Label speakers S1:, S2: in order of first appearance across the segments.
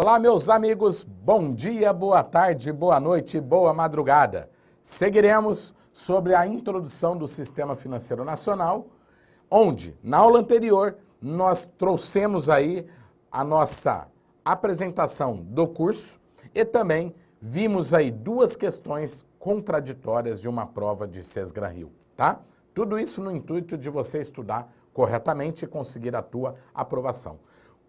S1: Olá, meus amigos, bom dia, boa tarde, boa noite, boa madrugada. Seguiremos sobre a introdução do Sistema Financeiro Nacional, onde, na aula anterior, nós trouxemos aí a nossa apresentação do curso e também vimos aí duas questões contraditórias de uma prova de Sesgran-Rio, tá? Tudo isso no intuito de você estudar corretamente e conseguir a tua aprovação.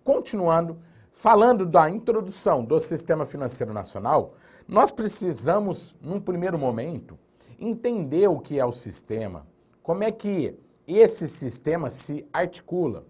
S1: Continuando, falando da introdução do Sistema Financeiro Nacional, nós precisamos, num primeiro momento, entender o que é o sistema, como é que esse sistema se articula,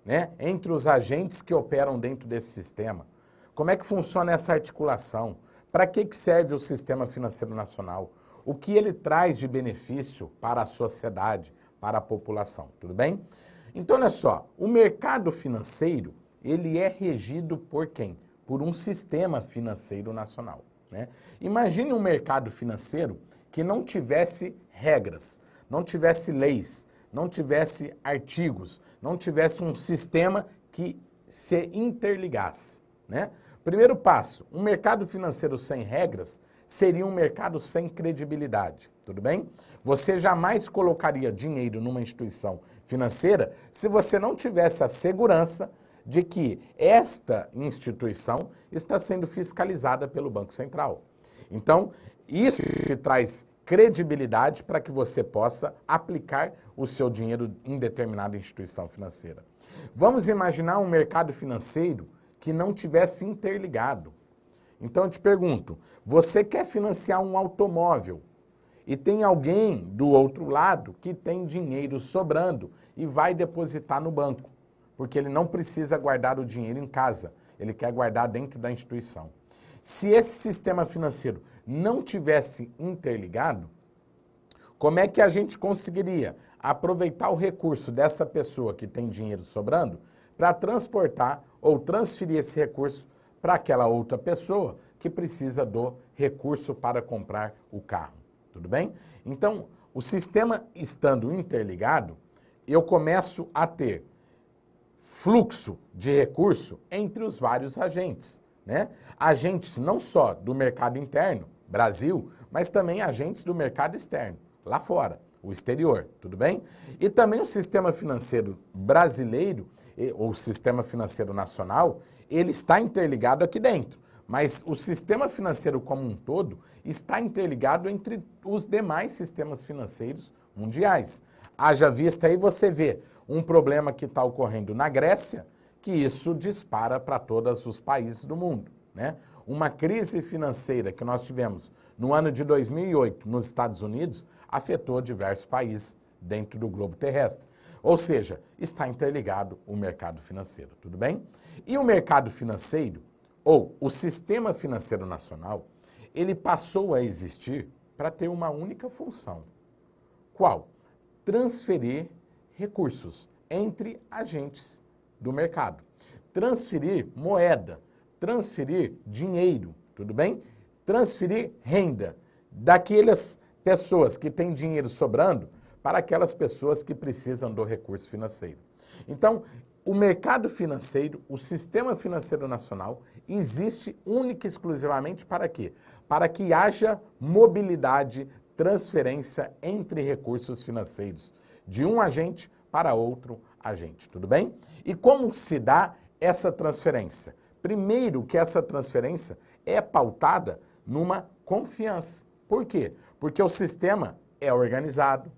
S1: né, entre os agentes que operam dentro desse sistema. Como é que funciona essa articulação? Para que serve o Sistema Financeiro Nacional? O que ele traz de benefício para a sociedade, para a população, tudo bem? Então, olha só, o mercado financeiro, ele é regido por quem? Por um sistema financeiro nacional, né? Imagine um mercado financeiro que não tivesse regras, não tivesse leis, não tivesse artigos, não tivesse um sistema que se interligasse, né? Primeiro passo, um mercado financeiro sem regras seria um mercado sem credibilidade, tudo bem? Você jamais colocaria dinheiro numa instituição financeira se você não tivesse a segurança de que esta instituição está sendo fiscalizada pelo Banco Central. Então, isso te traz credibilidade para que você possa aplicar o seu dinheiro em determinada instituição financeira. Vamos imaginar um mercado financeiro que não tivesse interligado. Então eu te pergunto, você quer financiar um automóvel e tem alguém do outro lado que tem dinheiro sobrando e vai depositar no banco, porque ele não precisa guardar o dinheiro em casa, ele quer guardar dentro da instituição. Se esse sistema financeiro não tivesse interligado, como é que a gente conseguiria aproveitar o recurso dessa pessoa que tem dinheiro sobrando para transportar ou transferir esse recurso para aquela outra pessoa que precisa do recurso para comprar o carro, tudo bem? Então, o sistema estando interligado, eu começo a ter fluxo de recurso entre os vários agentes, né? Agentes não só do mercado interno, Brasil, mas também agentes do mercado externo, lá fora, o exterior, tudo bem? E também o sistema financeiro brasileiro, ou sistema financeiro nacional, ele está interligado aqui dentro, mas o sistema financeiro como um todo está interligado entre os demais sistemas financeiros mundiais. Haja vista aí você vê um problema que está ocorrendo na Grécia, que isso dispara para todos os países do mundo, né? Uma crise financeira que nós tivemos no ano de 2008 nos Estados Unidos afetou diversos países dentro do globo terrestre. Ou seja, está interligado o mercado financeiro, tudo bem? E o mercado financeiro, ou o sistema financeiro nacional, ele passou a existir para ter uma única função. Qual? Transferir recursos entre agentes do mercado. Transferir moeda, transferir dinheiro, tudo bem? Transferir renda daquelas pessoas que têm dinheiro sobrando para aquelas pessoas que precisam do recurso financeiro. Então, o mercado financeiro, o sistema financeiro nacional, existe única e exclusivamente para quê? Para que haja mobilidade, transferência entre recursos financeiros, de um agente para outro agente, tudo bem? E como se dá essa transferência? Primeiro que essa transferência é pautada numa confiança. Por quê? Porque o sistema é organizado,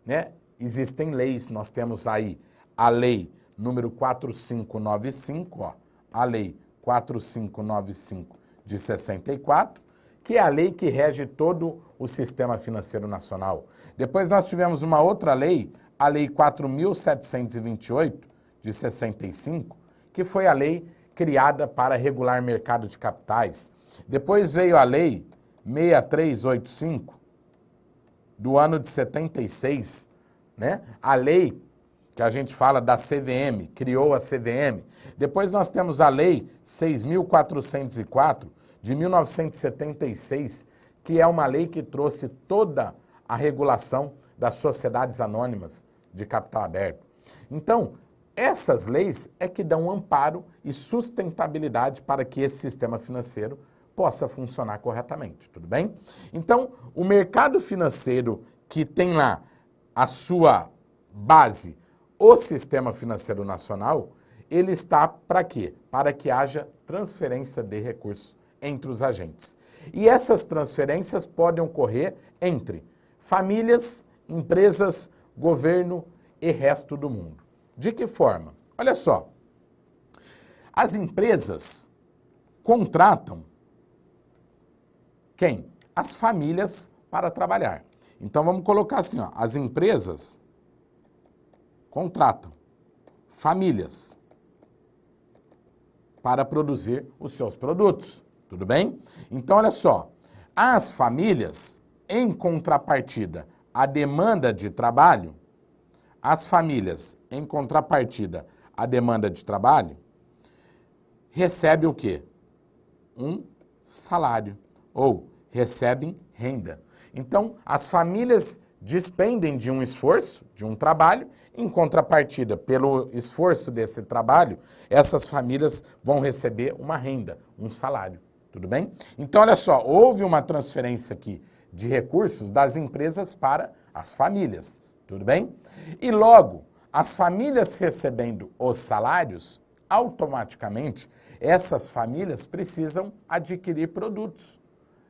S1: né? Existem leis, nós temos aí a lei número 4595, ó, a lei 4595 de 64, que é a lei que rege todo o sistema financeiro nacional. Depois nós tivemos uma outra lei, a lei 4728 de 65, que foi a lei criada para regular mercado de capitais. Depois veio a lei 6385 do ano de 76, né? A lei que a gente fala da CVM, criou a CVM. Depois nós temos a lei 6.404 de 1976, que é uma lei que trouxe toda a regulação das sociedades anônimas de capital aberto. Então, essas leis é que dão amparo e sustentabilidade para que esse sistema financeiro possa funcionar corretamente, tudo bem? Então, o mercado financeiro que tem lá a sua base, o Sistema Financeiro Nacional, ele está para quê? Para que haja transferência de recursos entre os agentes. E essas transferências podem ocorrer entre famílias, empresas, governo e resto do mundo. De que forma? Olha só, as empresas contratam quem? As famílias para trabalhar. Então vamos colocar assim, ó, as empresas contratam famílias para produzir os seus produtos, tudo bem? Então olha só, as famílias, em contrapartida à demanda de trabalho, as famílias, em contrapartida à demanda de trabalho, recebem o quê? Um salário, ou recebem renda. Então, as famílias despendem de um esforço, de um trabalho, em contrapartida, pelo esforço desse trabalho, essas famílias vão receber uma renda, um salário, tudo bem? Então, olha só, houve uma transferência aqui de recursos das empresas para as famílias, tudo bem? E logo, as famílias recebendo os salários, automaticamente, essas famílias precisam adquirir produtos,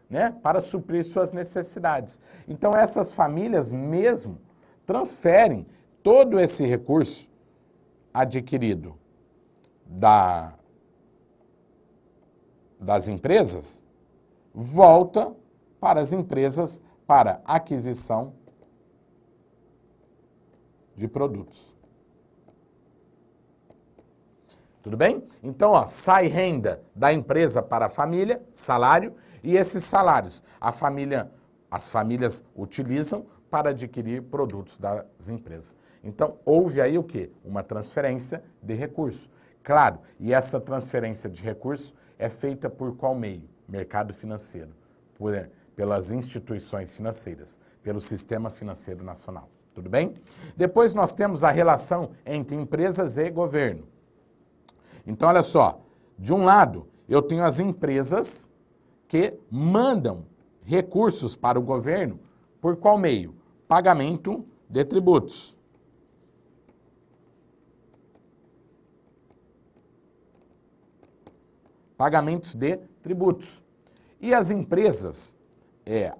S1: né, para suprir suas necessidades. Então, essas famílias mesmo transferem todo esse recurso adquirido das empresas, volta para as empresas para aquisição de produtos. Tudo bem? Então, ó, sai renda da empresa para a família, salário, e esses salários as famílias utilizam para adquirir produtos das empresas. Então, houve aí o quê? Uma transferência de recursos. Claro, e essa transferência de recursos é feita por qual meio? Mercado financeiro, pelas instituições financeiras, pelo Sistema Financeiro Nacional. Tudo bem? Depois nós temos a relação entre empresas e governo. Então, olha só, de um lado, eu tenho as empresas que mandam recursos para o governo por qual meio? Pagamento de tributos. Pagamentos de tributos. E as empresas,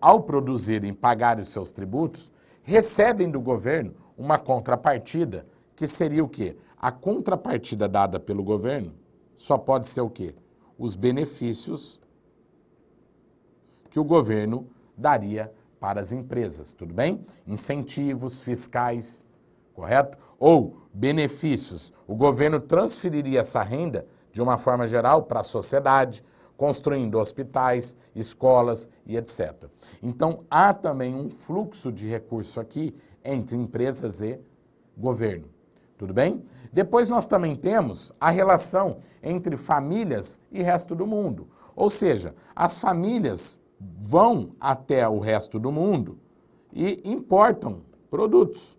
S1: ao produzirem e pagarem os seus tributos, recebem do governo uma contrapartida, que seria o quê? A contrapartida dada pelo governo só pode ser o quê? Os benefícios que o governo daria para as empresas, tudo bem? Incentivos fiscais, correto? Ou benefícios. O governo transferiria essa renda, de uma forma geral, para a sociedade, construindo hospitais, escolas e etc. Então, há também um fluxo de recurso aqui entre empresas e governo. Tudo bem? Depois nós também temos a relação entre famílias e resto do mundo. Ou seja, as famílias vão até o resto do mundo e importam produtos.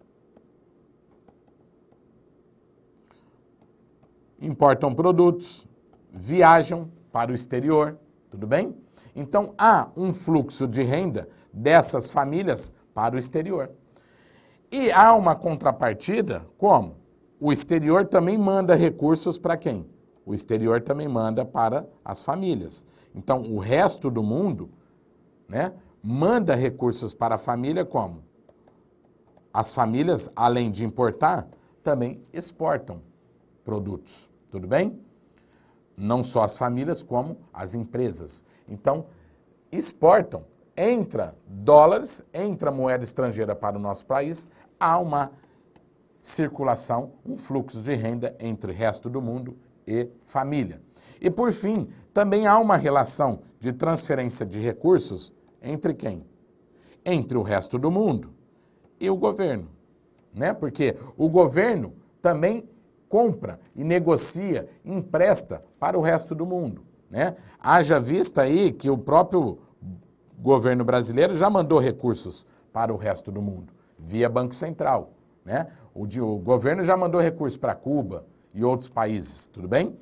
S1: Importam produtos, viajam para o exterior, tudo bem? Então, há um fluxo de renda dessas famílias para o exterior. E há uma contrapartida, como? O exterior também manda recursos para quem? O exterior também manda para as famílias. Então, o resto do mundo, né, manda recursos para a família como? As famílias, além de importar, também exportam produtos, tudo bem? Não só as famílias, como as empresas. Então, exportam, entra dólares, entra moeda estrangeira para o nosso país, há uma circulação, um fluxo de renda entre o resto do mundo e família. E por fim, também há uma relação de transferência de recursos entre quem? Entre o resto do mundo e o governo, né? Porque o governo também compra e negocia, empresta para o resto do mundo, né? Haja vista aí que o próprio governo brasileiro já mandou recursos para o resto do mundo, via Banco Central, né? O governo já mandou recursos para Cuba e outros países, tudo bem?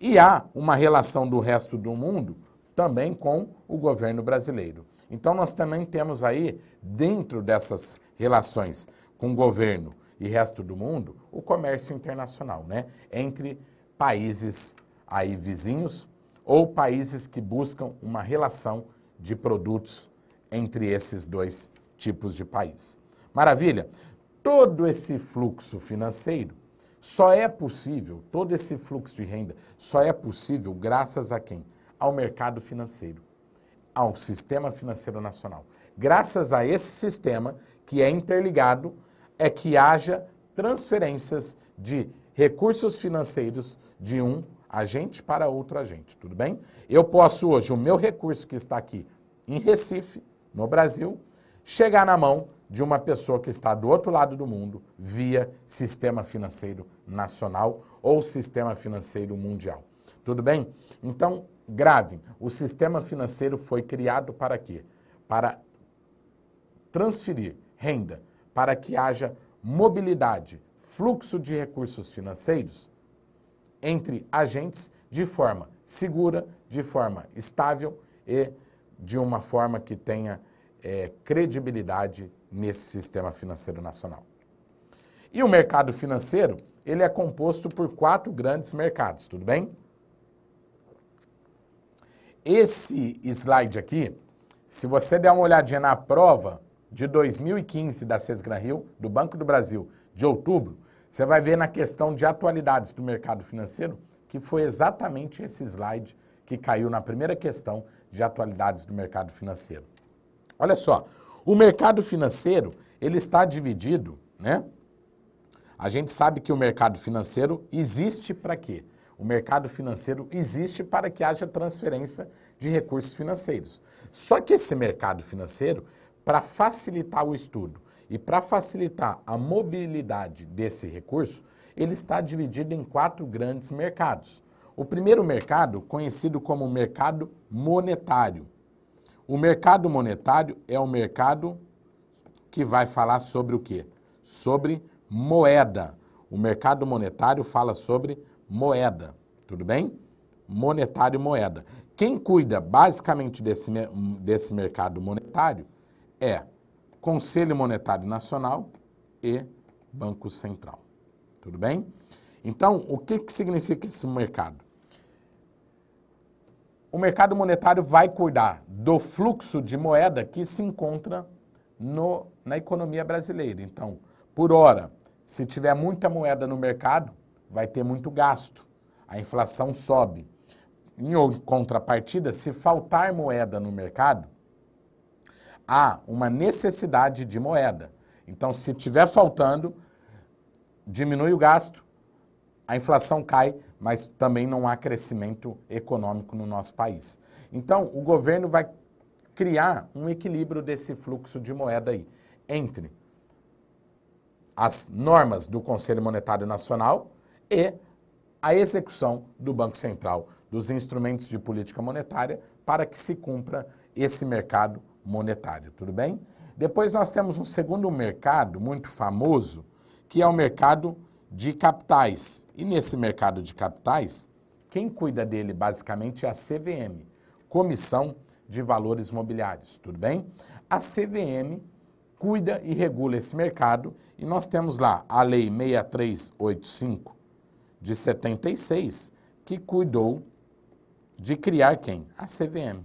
S1: E há uma relação do resto do mundo também com o governo brasileiro. Então nós também temos aí, dentro dessas relações com o governo e resto do mundo, o comércio internacional, né? Entre países aí vizinhos ou países que buscam uma relação de produtos entre esses dois tipos de país. Maravilha? Todo esse fluxo financeiro só é possível, todo esse fluxo de renda só é possível graças a quem? Ao mercado financeiro, ao Sistema Financeiro Nacional. Graças a esse sistema que é interligado, é que haja transferências de recursos financeiros de um agente para outro agente, tudo bem? Eu posso hoje, o meu recurso que está aqui em Recife, no Brasil, chegar na mão de uma pessoa que está do outro lado do mundo via Sistema Financeiro Nacional ou Sistema Financeiro Mundial. Tudo bem? Então, gravem, o sistema financeiro foi criado para quê? Para transferir renda, para que haja mobilidade, fluxo de recursos financeiros entre agentes de forma segura, de forma estável e de uma forma que tenha credibilidade nesse sistema financeiro nacional. E o mercado financeiro, ele é composto por 4 grandes mercados, tudo bem? Esse slide aqui, se você der uma olhadinha na prova de 2015 da Sesgran-Rio, do Banco do Brasil, de outubro, você vai ver na questão de atualidades do mercado financeiro, que foi exatamente esse slide que caiu na primeira questão de atualidades do mercado financeiro. Olha só, o mercado financeiro, ele está dividido, né? A gente sabe que o mercado financeiro existe para quê? O mercado financeiro existe para que haja transferência de recursos financeiros. Só que esse mercado financeiro, para facilitar o estudo e para facilitar a mobilidade desse recurso, ele está dividido em 4 grandes mercados. O primeiro mercado, conhecido como mercado monetário. O mercado monetário é o mercado que vai falar sobre o quê? Sobre moeda. O mercado monetário fala sobre moeda, tudo bem? Monetário e moeda. Quem cuida basicamente desse mercado monetário é Conselho Monetário Nacional e Banco Central, tudo bem? Então, o que significa esse mercado? O mercado monetário vai cuidar do fluxo de moeda que se encontra na economia brasileira. Então, por hora, se tiver muita moeda no mercado, vai ter muito gasto. A inflação sobe. Em contrapartida, se faltar moeda no mercado, há uma necessidade de moeda. Então, se estiver faltando, diminui o gasto, a inflação cai, mas também não há crescimento econômico no nosso país. Então, o governo vai criar um equilíbrio desse fluxo de moeda aí, entre as normas do Conselho Monetário Nacional e a execução do Banco Central, dos instrumentos de política monetária, para que se cumpra esse mercado monetário, tudo bem? Depois nós temos um segundo mercado muito famoso, que é o mercado de capitais. E nesse mercado de capitais, quem cuida dele basicamente é a CVM, Comissão de Valores Mobiliários, tudo bem? A CVM cuida e regula esse mercado e nós temos lá a Lei 6385 de 76, que cuidou de criar quem? A CVM.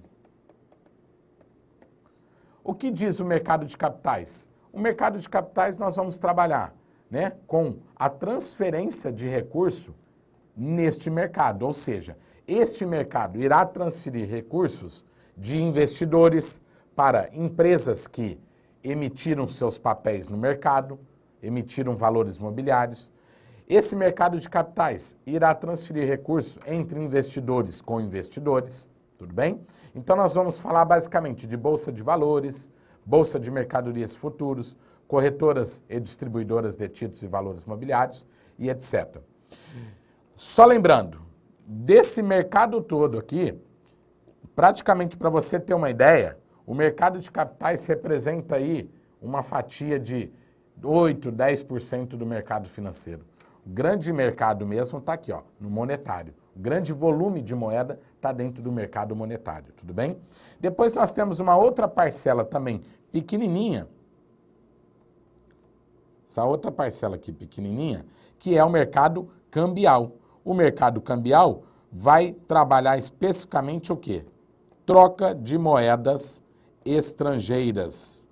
S1: O que diz o mercado de capitais? O mercado de capitais nós vamos trabalhar, né, com a transferência de recurso neste mercado, ou seja, este mercado irá transferir recursos de investidores para empresas que emitiram seus papéis no mercado, emitiram valores mobiliários. Esse mercado de capitais irá transferir recursos entre investidores com investidores, tudo bem? Então nós vamos falar basicamente de bolsa de valores, bolsa de mercadorias futuros, corretoras e distribuidoras de títulos e valores mobiliários e etc. Só lembrando, desse mercado todo aqui, praticamente para você ter uma ideia, o mercado de capitais representa aí uma fatia de 8, 10% do mercado financeiro. O grande mercado mesmo está aqui, ó, no monetário. O grande volume de moeda está dentro do mercado monetário, tudo bem? Depois nós temos uma outra parcela também pequenininha, essa outra parcela aqui pequenininha, que é o mercado cambial. O mercado cambial vai trabalhar especificamente o quê? Troca de moedas estrangeiras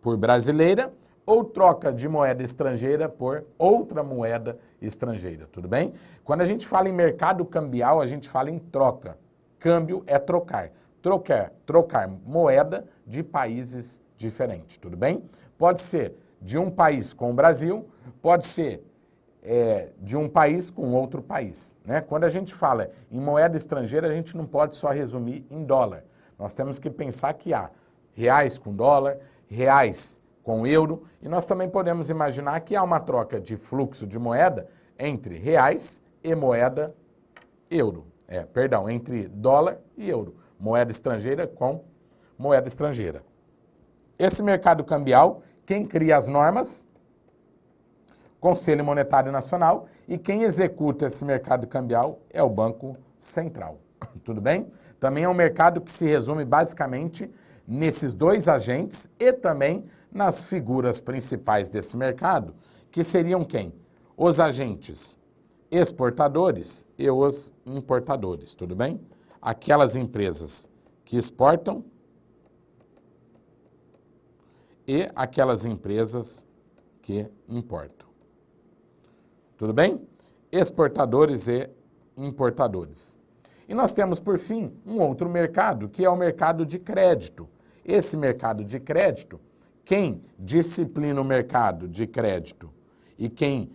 S1: por brasileira ou troca de moeda estrangeira por outra moeda estrangeira, tudo bem? Quando a gente fala em mercado cambial, a gente fala em troca. Câmbio é trocar. Trocar moeda de países diferentes, tudo bem? Pode ser de um país com o Brasil, pode ser de um país com outro país, né? Quando a gente fala em moeda estrangeira, a gente não pode só resumir em dólar. Nós temos que pensar que há reais com dólar, reais com euro, e nós também podemos imaginar que há uma troca de fluxo de moeda entre reais e moeda euro. Entre dólar e euro. Moeda estrangeira com moeda estrangeira. Esse mercado cambial, quem cria as normas? Conselho Monetário Nacional, e quem executa esse mercado cambial é o Banco Central. Tudo bem? Também é um mercado que se resume basicamente nesses dois agentes e também nas figuras principais desse mercado, que seriam quem? Os agentes exportadores e os importadores, tudo bem? Aquelas empresas que exportam e aquelas empresas que importam. Tudo bem? Exportadores e importadores. E nós temos, por fim, um outro mercado, que é o mercado de crédito. Esse mercado de crédito, quem disciplina o mercado de crédito e quem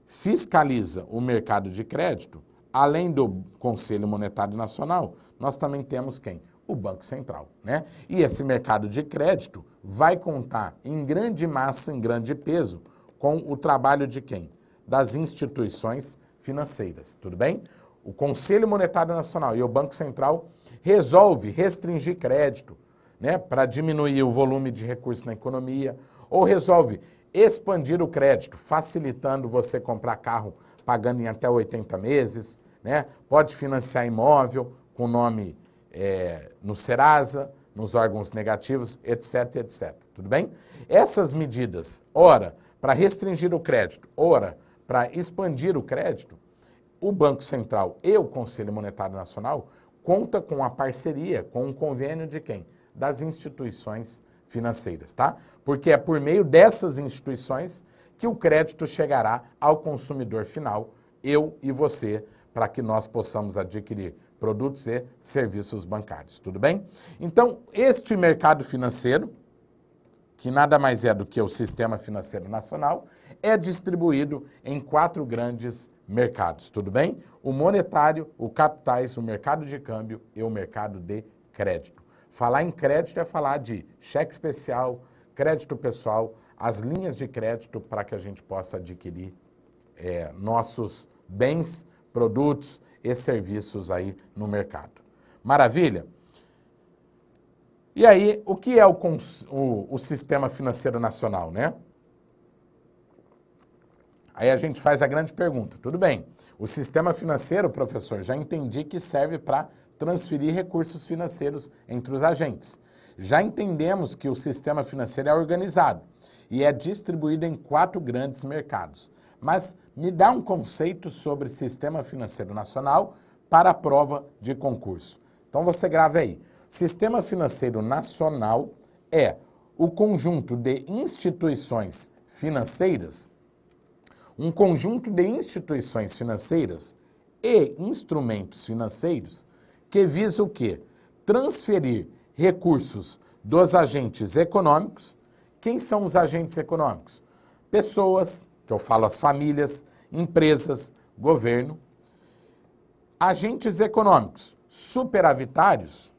S1: fiscaliza o mercado de crédito, além do Conselho Monetário Nacional, nós também temos quem? O Banco Central, né? E esse mercado de crédito vai contar em grande massa, em grande peso, com o trabalho de quem? Das instituições financeiras, tudo bem? O Conselho Monetário Nacional e o Banco Central resolve restringir crédito, né, para diminuir o volume de recursos na economia, ou resolve expandir o crédito, facilitando você comprar carro pagando em até 80 meses, né? Pode financiar imóvel com nome no Serasa, nos órgãos negativos, etc, etc. Tudo bem? Essas medidas, ora para restringir o crédito, ora para expandir o crédito, o Banco Central e o Conselho Monetário Nacional conta com a parceria, com um convênio de quem? Das instituições financeiras, tá? Porque é por meio dessas instituições que o crédito chegará ao consumidor final, eu e você, para que nós possamos adquirir produtos e serviços bancários, tudo bem? Então, este mercado financeiro, que nada mais é do que o Sistema Financeiro Nacional, é distribuído em 4 grandes mercados, tudo bem? O monetário, o capitais, o mercado de câmbio e o mercado de crédito. Falar em crédito é falar de cheque especial, crédito pessoal, as linhas de crédito para que a gente possa adquirir nossos bens, produtos e serviços aí no mercado. Maravilha? E aí, o que é o Sistema Financeiro Nacional, né? Aí a gente faz a grande pergunta, tudo bem, o sistema financeiro, professor, já entendi que serve para transferir recursos financeiros entre os agentes. Já entendemos que o sistema financeiro é organizado e é distribuído em 4 grandes mercados. Mas me dá um conceito sobre Sistema Financeiro Nacional para a prova de concurso. Então você grave aí. Sistema Financeiro Nacional é o conjunto de instituições financeiras, um conjunto de instituições financeiras e instrumentos financeiros que visa o quê? Transferir recursos dos agentes econômicos. Quem são os agentes econômicos? Pessoas, que eu falo as famílias, empresas, governo. Agentes econômicos superavitários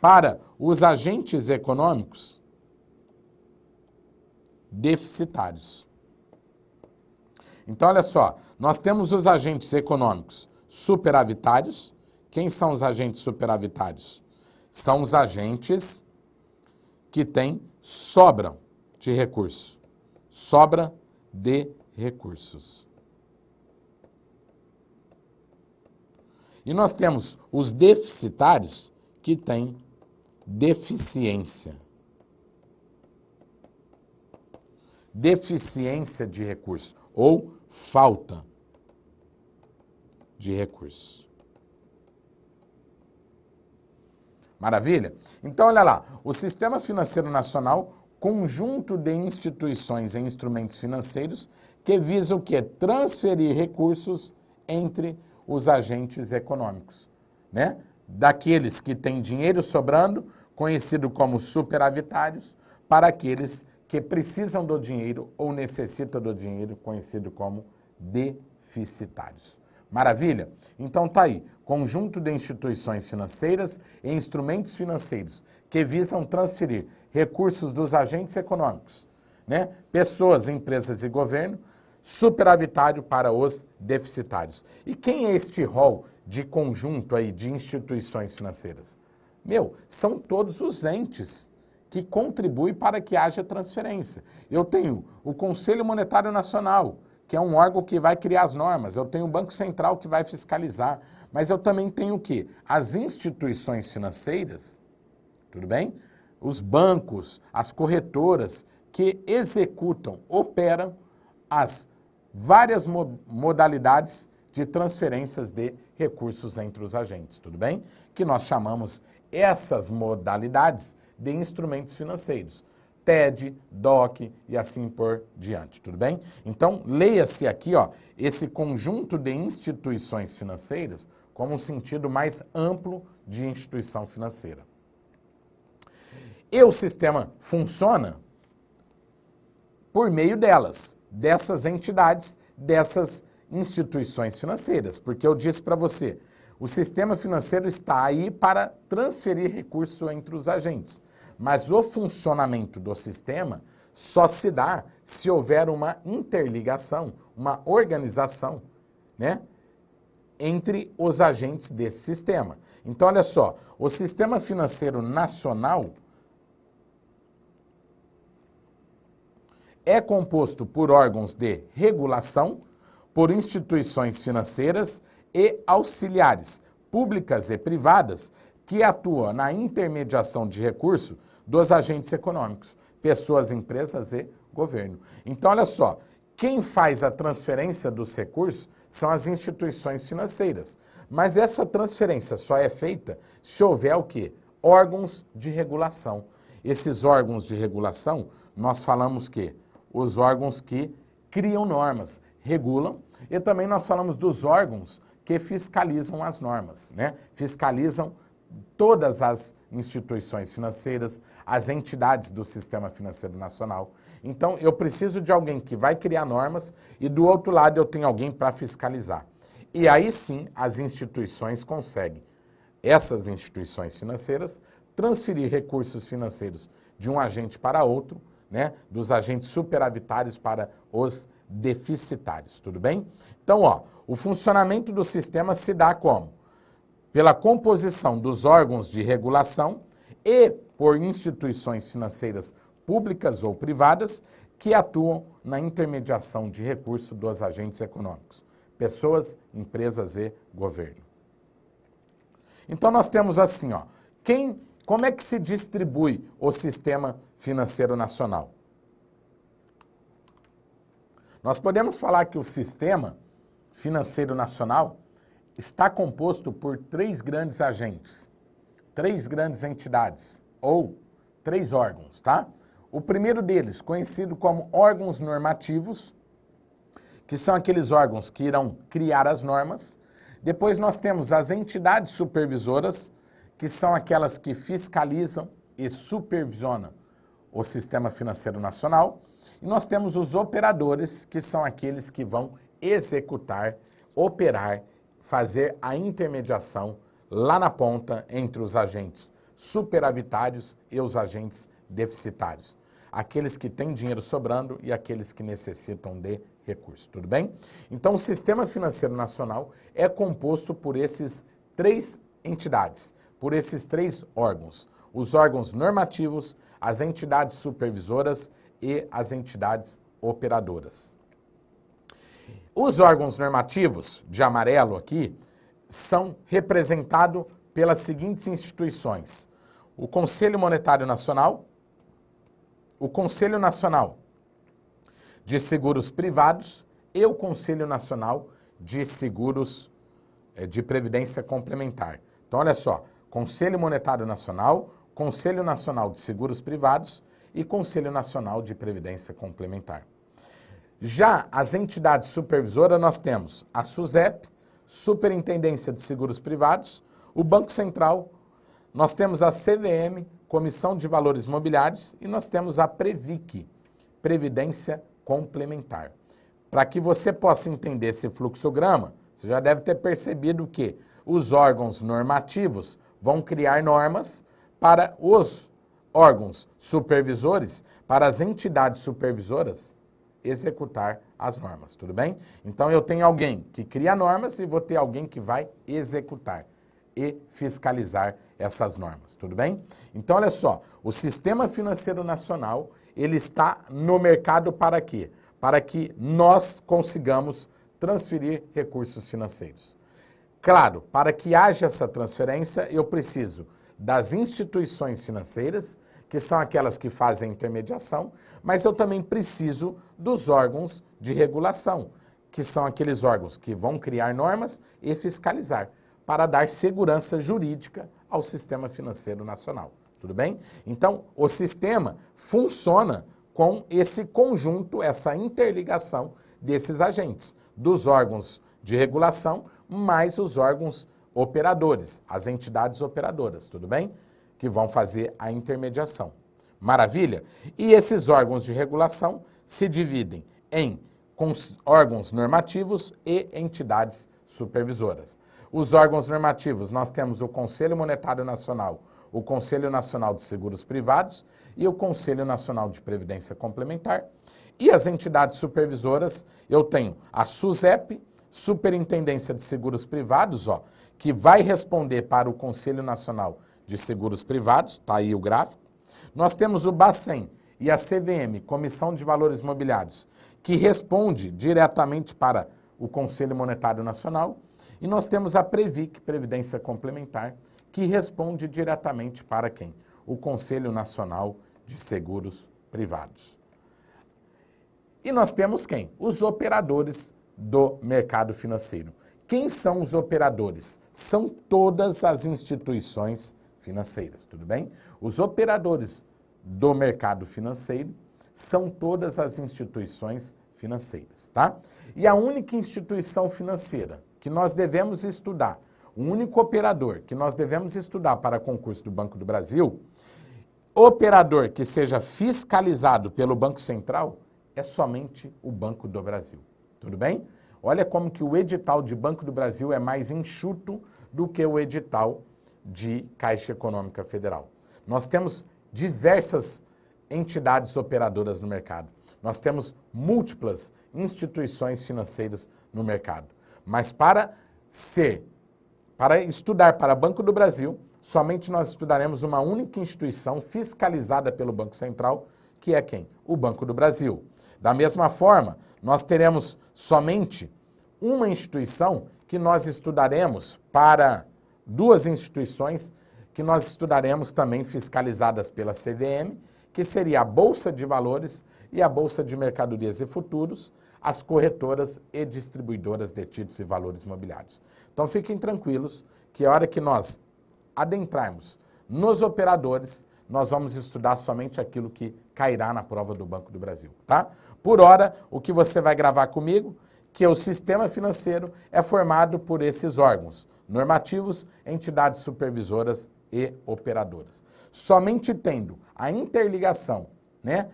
S1: para os agentes econômicos deficitários. Então, olha só, nós temos os agentes econômicos superavitários. Quem são os agentes superavitários? São os agentes que sobram de recurso. Sobra de recursos. E nós temos os deficitários que têm deficiência. Deficiência de recurso ou falta de recurso. Maravilha? Então, olha lá, o Sistema Financeiro Nacional, conjunto de instituições e instrumentos financeiros que visa o quê? Transferir recursos entre os agentes econômicos, né? Daqueles que têm dinheiro sobrando, conhecido como superavitários, para aqueles que precisam do dinheiro ou necessitam do dinheiro, conhecido como deficitários. Maravilha? Então tá aí, conjunto de instituições financeiras e instrumentos financeiros que visam transferir recursos dos agentes econômicos, né? Pessoas, empresas e governo, superavitário para os deficitários. E quem é este rol de conjunto aí de instituições financeiras? São todos os entes que contribuem para que haja transferência. Eu tenho o Conselho Monetário Nacional, que é um órgão que vai criar as normas. Eu tenho o Banco Central que vai fiscalizar. Mas eu também tenho o quê? As instituições financeiras, tudo bem? Os bancos, as corretoras que executam, operam as várias modalidades de transferências de recursos entre os agentes, tudo bem? Que nós chamamos essas modalidades de instrumentos financeiros. TED, DOC e assim por diante, tudo bem? Então, leia-se aqui, ó, esse conjunto de instituições financeiras como um sentido mais amplo de instituição financeira. E o sistema funciona por meio delas, dessas entidades, dessas instituições financeiras, porque eu disse para você, o sistema financeiro está aí para transferir recursos entre os agentes. Mas o funcionamento do sistema só se dá se houver uma interligação, uma organização, né, entre os agentes desse sistema. Então, olha só, o Sistema Financeiro Nacional é composto por órgãos de regulação, por instituições financeiras e auxiliares, públicas e privadas, que atuam na intermediação de recursos dos agentes econômicos, pessoas, empresas e governo. Então, olha só, quem faz a transferência dos recursos são as instituições financeiras. Mas essa transferência só é feita se houver o quê? Órgãos de regulação. Esses órgãos de regulação, nós falamos que os órgãos que criam normas, regulam, e também nós falamos dos órgãos que fiscalizam as normas, né? Fiscalizam todas as instituições financeiras, as entidades do Sistema Financeiro Nacional. Então, eu preciso de alguém que vai criar normas e, do outro lado, eu tenho alguém para fiscalizar. E aí sim, as instituições conseguem, essas instituições financeiras, transferir recursos financeiros de um agente para outro, né, dos agentes superavitários para os deficitários, tudo bem? Então, ó, o funcionamento do sistema se dá como? Pela composição dos órgãos de regulação e por instituições financeiras públicas ou privadas que atuam na intermediação de recursos dos agentes econômicos, pessoas, empresas e governo. Então nós temos assim, ó, como é que se distribui o Sistema Financeiro Nacional? Nós podemos falar que o Sistema Financeiro Nacional está composto por 3 grandes agentes, 3 grandes entidades, ou 3 órgãos, tá? O primeiro deles, conhecido como órgãos normativos, que são aqueles órgãos que irão criar as normas. Depois nós temos as entidades supervisoras, que são aquelas que fiscalizam e supervisionam o Sistema Financeiro Nacional. E nós temos os operadores, que são aqueles que vão executar, operar, fazer a intermediação lá na ponta entre os agentes superavitários e os agentes deficitários. Aqueles que têm dinheiro sobrando e aqueles que necessitam de recursos, tudo bem? Então, o Sistema Financeiro Nacional é composto por esses 3 entidades, por esses 3 órgãos. Os órgãos normativos, as entidades supervisoras e as entidades operadoras. Os órgãos normativos, de amarelo aqui, são representados pelas seguintes instituições: o Conselho Monetário Nacional, o Conselho Nacional de Seguros Privados e o Conselho Nacional de Seguros de Previdência Complementar. Então, olha só, Conselho Monetário Nacional, Conselho Nacional de Seguros Privados e Conselho Nacional de Previdência Complementar. Já as entidades supervisoras, nós temos a SUSEP, Superintendência de Seguros Privados, o Banco Central, nós temos a CVM, Comissão de Valores Mobiliários, e nós temos a Previc, Previdência Complementar. Para que você possa entender esse fluxograma, você já deve ter percebido que os órgãos normativos vão criar normas para os órgãos supervisores, para as entidades supervisoras executar as normas, tudo bem? Então eu tenho alguém que cria normas e vou ter alguém que vai executar e fiscalizar essas normas, tudo bem? Então olha só, o Sistema Financeiro Nacional, ele está no mercado para quê? Para que nós consigamos transferir recursos financeiros. Claro, para que haja essa transferência, eu preciso das instituições financeiras, que são aquelas que fazem a intermediação, mas eu também preciso dos órgãos de regulação, que são aqueles órgãos que vão criar normas e fiscalizar, para dar segurança jurídica ao sistema financeiro nacional. Tudo bem? Então, o sistema funciona com esse conjunto, essa interligação desses agentes, dos órgãos de regulação, mais os órgãos operadores, as entidades operadoras, tudo bem? Que vão fazer a intermediação. Maravilha? E esses órgãos de regulação se dividem em órgãos normativos e entidades supervisoras. Os órgãos normativos, nós temos o Conselho Monetário Nacional, o Conselho Nacional de Seguros Privados e o Conselho Nacional de Previdência Complementar. E as entidades supervisoras, eu tenho a SUSEP, Superintendência de Seguros Privados, que vai responder para o Conselho Nacional de Seguros Privados, está aí o gráfico. Nós temos o Bacen e a CVM, Comissão de Valores Mobiliários, que responde diretamente para o Conselho Monetário Nacional. E nós temos a Previc, Previdência Complementar, que responde diretamente para quem? O Conselho Nacional de Seguros Privados. E nós temos quem? Os operadores do mercado financeiro. Quem são os operadores? São todas as instituições financeiras, tudo bem? Os operadores do mercado financeiro são todas as instituições financeiras, tá? E a única instituição financeira que nós devemos estudar, o único operador que nós devemos estudar para concurso do Banco do Brasil, operador que seja fiscalizado pelo Banco Central, é somente o Banco do Brasil. Tudo bem? Olha como que o edital de Banco do Brasil é mais enxuto do que o edital de Caixa Econômica Federal. Nós temos diversas entidades operadoras no mercado. Nós temos múltiplas instituições financeiras no mercado. Mas para estudar para Banco do Brasil, somente nós estudaremos uma única instituição fiscalizada pelo Banco Central, que é quem? O Banco do Brasil. Da mesma forma, nós teremos somente uma instituição que nós estudaremos para duas instituições que nós estudaremos também fiscalizadas pela CVM, que seria a Bolsa de Valores e a Bolsa de Mercadorias e Futuros, as corretoras e distribuidoras de títulos e valores imobiliários. Então fiquem tranquilos que a hora que nós adentrarmos nos operadores, nós vamos estudar somente aquilo que cairá na prova do Banco do Brasil, tá? Por hora, o que você vai gravar comigo, que o sistema financeiro é formado por esses órgãos normativos, entidades supervisoras e operadoras. Somente tendo a interligação,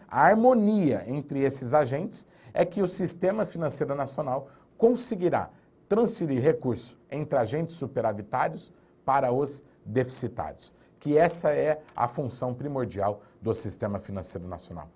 S1: a harmonia entre esses agentes, é que o Sistema Financeiro Nacional conseguirá transferir recursos entre agentes superavitários para os deficitários, que essa é a função primordial do Sistema Financeiro Nacional.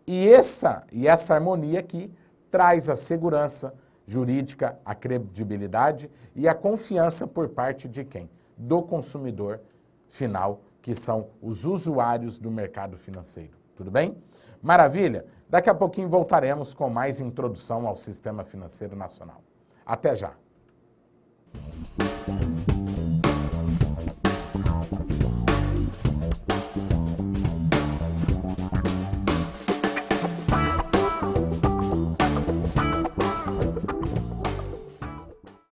S1: E essa harmonia aqui traz a segurança jurídica, a credibilidade e a confiança por parte de quem? Do consumidor final, que são os usuários do mercado financeiro. Tudo bem? Maravilha? Daqui a pouquinho voltaremos com mais introdução ao Sistema Financeiro Nacional. Até já!